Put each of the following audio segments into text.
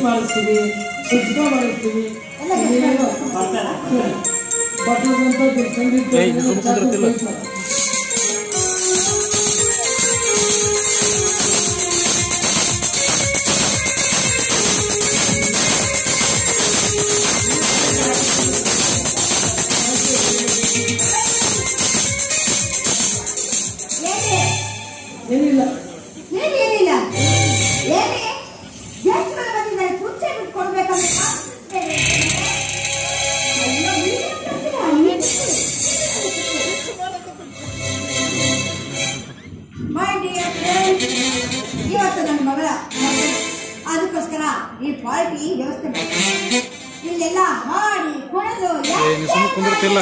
ಮಾಡಿಸ್ತೀವಿ, ಸುತ್ತ ಮಾಡಿಸ್ತೀವಿ. ಏನಿಲ್ಲ ಏನಿಲ್ಲ ಏನೇ ಎಷ್ಟು ಬಂದಿದ್ದಾರೆ ಕುರ್ಚಿ ಬಿಟ್ಕೊಡ್ಬೇಕಂತ ಇವತ್ತು ನನ್ನ ಮಗಳ ಅದಕ್ಕೋಸ್ಕರ ಈ ಪಾರ್ಟಿ ವ್ಯವಸ್ಥೆ ಮಾಡಿ ಇಲ್ಲೆಲ್ಲ ಹಾಡಿ ಕುಣಿದು ಕುಂದಿರ್ತಿಲ್ಲ.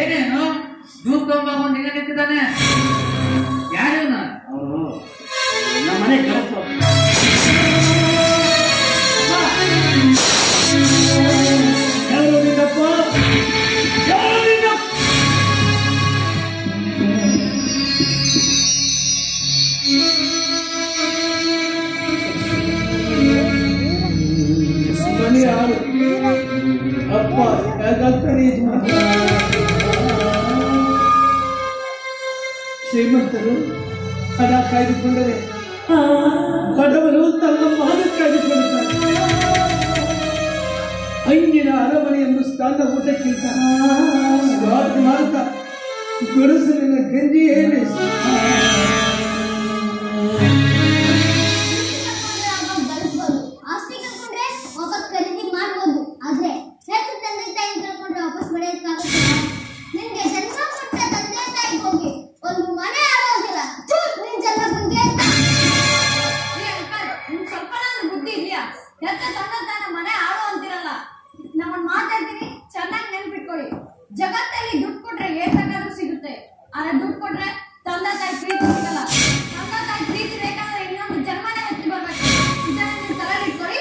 ಏನೇನು ಜ್ಯೂಸ್ ತಗೊಂಡ್ ಈಗ ನಿಂತಿದ್ದಾನೆ? ಯಾರೇನ ಅವರು? ನಮ್ಮ ಮನೆ ಕೆಲಸ ಅಪ್ಪ ಶ್ರೀಮಂತರು ಹಣ ಕಾಯ್ದುಕೊಂಡರೆ ಬಡವರು ತನ್ನ ಮಾನ ಕಾಯ್ದುಕೊಳ್ಳುತ್ತಾರೆ. ಅಂಗಿನ ಅರಮನೆಯನ್ನು ಸ್ಥಾನ ಊಟಕ್ಕಿಂತ ಮಾರ್ಗ ಗುರುಸಲಿನ ಗಂಜಿ ಹೇಳಿ ಜಗತ್ತಲ್ಲಿ ದುಡ್ಡು ಕೊಟ್ರೆ ಏನ್ ಬೇಕಾದ್ರೂ ಸಿಗುತ್ತೆ. ಆದ್ರೆ ದುಡ್ಡು ಕೊಟ್ರೆ ತಂದೆ ತಾಯಿ ಪ್ರೀತಿ ಸಿಗಲ್ಲ. ತಂದೆ ತಾಯಿ ಪ್ರೀತಿ ಬೇಕಾದ್ರೆ ಇನ್ನೊಂದು ಜನ್ಮನೇ ಎತ್ತಿ ಬರ್ಬೇಕು. ಇದನ್ನ ನೀವು ತಲೆಯಲ್ಲಿ ಇಟ್ಕೊಳ್ಳಿ.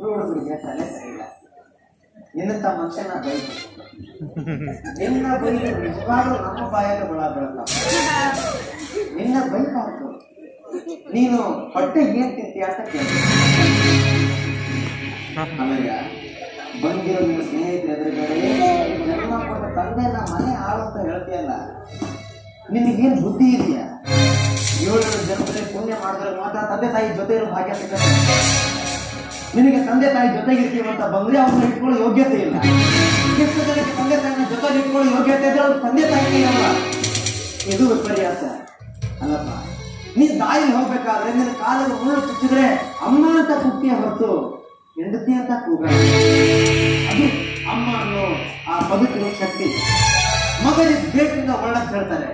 ಹುಡುಗರಿಗೆ ತಲೆ ಸರಿಯಿಲ್ಲ. ನಿನ್ನಂತ ಮನುಷ್ಯನ ಬೈತು ನಿನ್ನ ಬೈದು ನಿಜವಾಗ್ಲೂ ನಮ್ಮ ಬಾಯಲ್ಲಿ ಹುಳ ಬೀಳ್ತಾವ. ನಿನ್ನ ಬೈಕಾಯ್ತು ನೀನು ಹೊಟ್ಟೆ ಏನ್ ತಿಂತೀಯ ಅಂತ ಕೇಳಿ. ಆಮೇಲೆ ಬಂದಿರೋ ನಿಮ್ಮ ಸ್ನೇಹಿತರ ಎದುರುಗಡೆ ಜನ್ಮ ಕೊಟ್ಟ ತಂದೆನ ಮನೆ ಆಳು ಅಂತ ಹೇಳ್ತೀಯಲ್ಲ, ನಿನಗೇನ್ ಬುದ್ಧಿ ಇದೆಯಾ? 7 ಜನ್ಮದಲ್ಲಿ ಪುಣ್ಯ ಮಾಡಿದ್ರೆ ಮಾತ್ರ ತಂದೆ ತಾಯಿ ಜೊತೆ ಇರೋ ಭಾಗ್ಯ ಸಿಗುತ್ತೆ. ನಿನಗೆ ತಂದೆ ತಾಯಿ ಜೊತೆಗಿರ್ತೀವಂತ ಬಂದ್ರೆ ಅವ್ರನ್ನ ಇಟ್ಕೊಳ್ಳೋ ಯೋಗ್ಯತೆ ಇಲ್ಲ. ಎಷ್ಟು ಜನಕ್ಕೆ ತಂದೆ ತಾಯಿನ ಜೊತೆಗೆ ಇಟ್ಕೊಳ್ಳೋ ಯೋಗ್ಯತೆ ಇದ್ರೆ ಅವ್ರ ತಂದೆ ತಾಯಿನೇ ಅಲ್ಲ. ಇದು ವಿಪರ್ಯಾಸ ಅಲ್ಲಪ್ಪ. ನೀ ದಾಯಿಲಿ ಹೋಗ್ಬೇಕಾದ್ರೆ ನಿನ್ನ ಕಾಲದ ಮುಳ್ಳು ಚುಚ್ಚಿದ್ರೆ ಅಮ್ಮ ಅಂತ ಕೂಗ್ತೀಯ ಹೊರತು ಹೆಂಡತಿ ಅಂತ ಕೂಗ. ಅದು ಅಮ್ಮ ಅನ್ನೋ ಆ ಪದಕ್ಕೆ ಶಕ್ತಿ. ಮಗನಿಗೆ ಬೇಕಿಂದ ಒಳ್ಳಂತ ಹೇಳ್ತಾರೆ.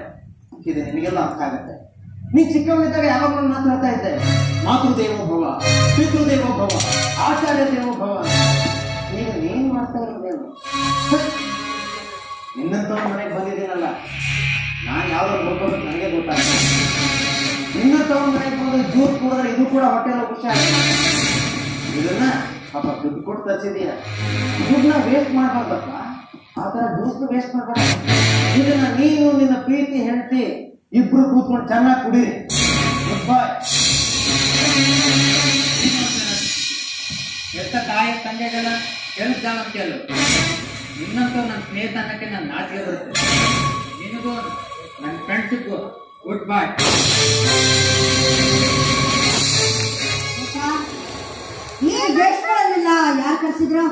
ಇದು ನಿನಗೆಲ್ಲ ಅರ್ಥ ಆಗುತ್ತೆ. ನೀ ಚಿಕ್ಕವನಿದ್ದಾಗ ಯಾವಾಗ ನನ್ನ ಮಾತು ಹೇಳ್ತಾ ಇದ್ದೆ, ಮಾತೃದೇವೋ ಭವ, ಪಿತೃದೇವೋ ಭವ, ಆಚಾರ್ಯ ದೇವೋ ಭವ. ಈಗ ನೀನ್ ಮಾಡ್ತಾ ಇರೋದೇನು? ನಿನ್ನಂತವ್ರ ಮನೆಗೆ ಬಂದಿದ್ದೀನಲ್ಲ, ನಾನು ಯಾವ್ದು ನೋಡ್ಕೋಬೇಕು ನನಗೆ ಗೊತ್ತಾಗ್ತದೆ. ನಿನ್ನಂತವ್ರ ಮನೆಗೆ ಬಂದು ಜ್ಯೂಸ್ ಕುಡಿದ್ರೆ ಇದು ಕೂಡ ಹೊಟ್ಟೆಲ್ಲ ಖುಷಿ ಆಗುತ್ತೆ. ಇದನ್ನ ಪಾಪ ದುಡ್ಡು ಕೊಟ್ಟು ತರಿಸಿದೀಯ, ದುಡ್ಡನ್ನ ವೇಸ್ಟ್ ಮಾಡ್ಬಾರ್ದಪ್ಪ. ಆ ತರ ಜ್ಯೂಸ್ ವೇಸ್ಟ್ ಮಾಡ್ಬಾರ್ದು. ಇದನ್ನ ನೀನು ನಿನ್ನ ಪ್ರೀತಿ ಹೆಂಡತಿ ಇಬ್ರು ಕೂತ್ಕೊಂಡು ಚೆನ್ನಾಗಿ ಕುಡೀರಿ. ಗುಡ್ ಬಾಯ್. ಎತ್ತ ತಾಯಿ ತಂದೆಗೆಲ್ಲ ಕೇಳಿಸ್ತಾಳ ಅಂತ ಹೇಳು. ನಿನ್ನಂತೂ ನನ್ನ ಸ್ನೇಹಿತ ಅನ್ನಕ್ಕೆ ನನ್ನ ನಾಚಿಕೆ ಬರುತ್ತೆ. ನಿನಗೂ ನನ್ನ ಫ್ರೆಂಡ್ಶಿಪ್ಗೂ ಗುಡ್ ಬಾಯ್. ಈ ಬೇಸ್ಕೊಳ್ಳೋದಿಲ್ಲ. ಯಾರು ಕರ್ಸಿದ್ರು?